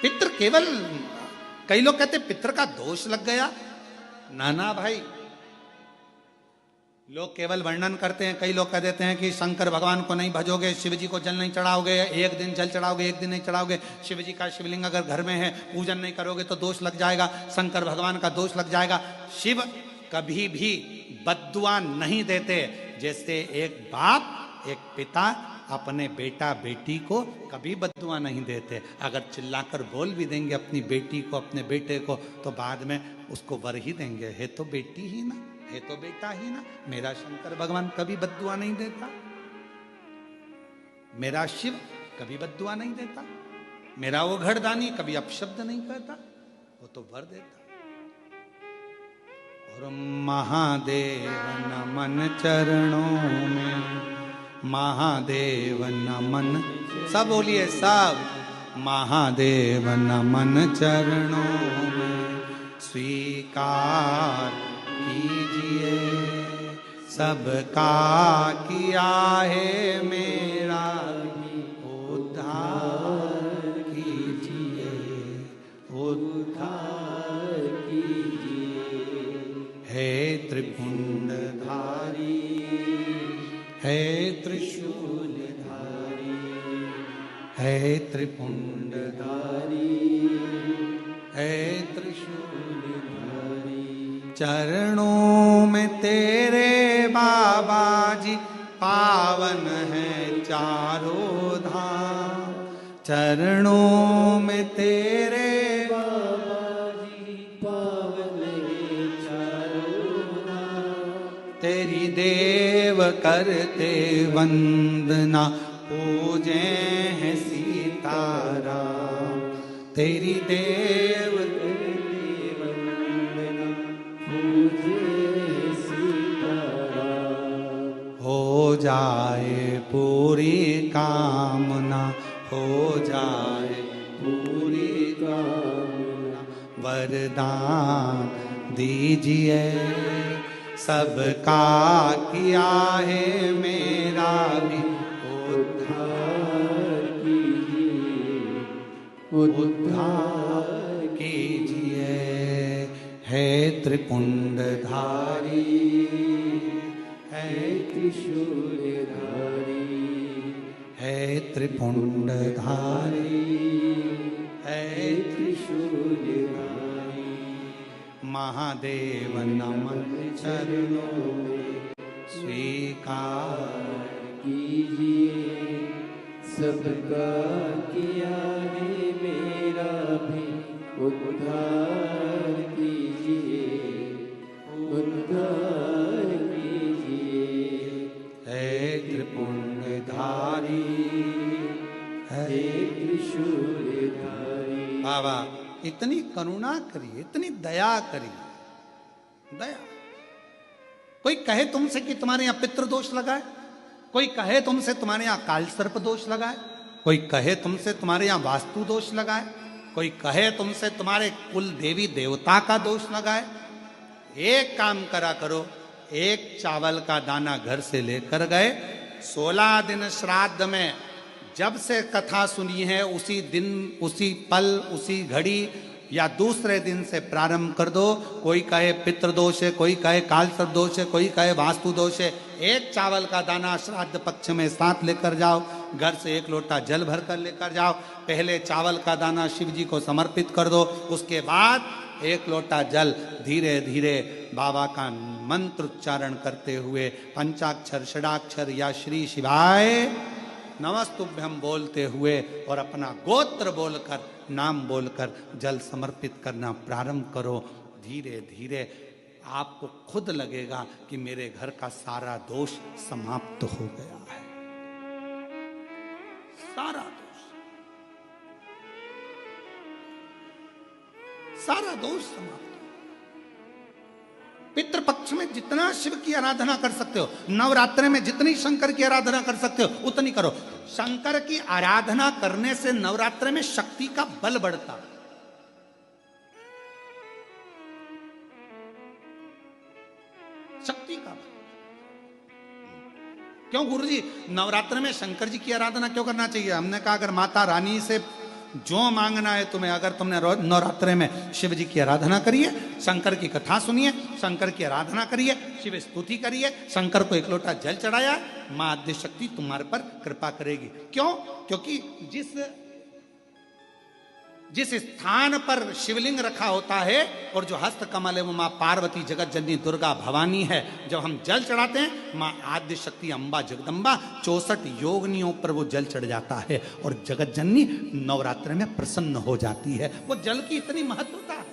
पितृ केवल, कई लोग कहते पितृ का दोष लग गया। ना भाई, लोग केवल वर्णन करते हैं। कई लोग कह देते हैं कि शंकर भगवान को नहीं भजोगे, शिव जी को जल नहीं चढ़ाओगे, एक दिन जल चढ़ाओगे एक दिन नहीं चढ़ाओगे, शिव जी का शिवलिंग अगर घर में है पूजन नहीं करोगे तो दोष लग जाएगा, शंकर भगवान का दोष लग जाएगा। शिव कभी भी बद्दुआ नहीं देते। जैसे एक बाप एक पिता अपने बेटा बेटी को कभी बद्दुआ नहीं देते। अगर चिल्लाकर बोल भी देंगे अपनी बेटी को अपने बेटे को तो बाद में उसको वर ही देंगे, है तो बेटी ही ना, है तो बेटा ही ना। मेरा शंकर भगवान कभी बद्दुआ नहीं देता, मेरा शिव कभी बद्दुआ नहीं देता, मेरा वो घड़दानी कभी अपशब्द नहीं कहता, वो तो वर देता। और महादेव नमन चरणों में, महादेव नमन, सब बोलिए सब, महादेव नमन चरणों में स्वीकार कीजिए, सबका किया है मेरा उद्धार कीजिए, उद्धार कीजिए। है त्रिपुंडधारी, है त्रिशूलधारी, है त्रिपुंडधारी, है त्रिशूलधारी। चरणों में तेरे बाबा जी पावन है चारों धाम, चरणों में तेरे बाबा जी पावन है चारों धाम। तेरी देव करते वंदना पूजे हैं सीताराम, तेरी देव करते वंदना पूजे सीताराम। हो जाए पूरी कामना, हो जाए पूरी कामना, वरदान दीजिए, सबका किया है मेरा भी उद्धार कीजिए, उद्धार कीजिए। है त्रिपुंडधारी, है त्रिशूलधारी, है त्रिपुंडधारी, है त्रिशूलधारी। महादेव नमन चरणों में स्वीकार कीजिए, सबका किया है मेरा भी उद्धार कीजिए, उद्धार कीजिए। है त्रिपुंडधारी, है त्रिशूलधारी। बाबा इतनी करुणा करिए, इतनी दया करिए, दया। कोई कहे तुमसे कि तुम्हारे यहाँ पितृ दोष लगा है, कोई कहे तुमसे तुम्हारे यहाँ काल सर्प दोष लगा है, कोई कहे तुमसे तुम्हारे यहाँ वास्तु दोष लगा है, कोई कहे तुमसे तुम्हारे कुल देवी देवता का दोष लगा है। एक काम करा करो, एक चावल का दाना घर से लेकर गए, 16 दिन श्राद्ध में जब से कथा सुनी है उसी दिन, उसी पल, उसी घड़ी या दूसरे दिन से प्रारंभ कर दो। कोई कहे पितृदोष है, कोई कहे काल सर्प दोष है, कोई कहे वास्तु दोष है। एक चावल का दाना श्राद्ध पक्ष में साथ लेकर जाओ, घर से एक लोटा जल भर कर लेकर जाओ। पहले चावल का दाना शिव जी को समर्पित कर दो, उसके बाद एक लोटा जल धीरे धीरे बाबा का मंत्र उच्चारण करते हुए पंचाक्षर षडाक्षर या श्री शिवाय नमस्तुभ्यम बोलते हुए और अपना गोत्र बोलकर, नाम बोलकर जल समर्पित करना प्रारंभ करो। धीरे धीरे आपको खुद लगेगा कि मेरे घर का सारा दोष समाप्त हो गया है, सारा दोष, सारा दोष समाप्त। पितृपक्ष में जितना शिव की आराधना कर सकते हो, नवरात्रे में जितनी शंकर की आराधना कर सकते हो उतनी करो। शंकर की आराधना करने से नवरात्रे में शक्ति का बल बढ़ता। शक्ति का बल। क्यों गुरुजी नवरात्र में शंकर जी की आराधना क्यों करना चाहिए? हमने कहा अगर माता रानी से जो मांगना है तुम्हें, अगर तुमने नवरात्रे में शिव जी की आराधना करिए, शंकर की कथा सुनिए, शंकर की आराधना करिए, शिव स्तुति करिए, शंकर को एक लोटा जल चढ़ाया, मां आद्य शक्ति तुम्हारे पर कृपा करेगी। क्यों? क्योंकि जिस स्थान पर शिवलिंग रखा होता है और जो हस्त कमल है वो मां पार्वती जगत जननी दुर्गा भवानी है। जब हम जल चढ़ाते हैं मां आद्य शक्ति अम्बा जगदम्बा 64 योगिनियों पर वो जल चढ़ जाता है और जगत जननी नवरात्र में प्रसन्न हो जाती है। वो जल की इतनी महत्वता है।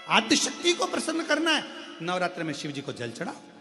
आद्य शक्ति को प्रसन्न करना है, नवरात्र में शिव जी को जल चढ़ाओ।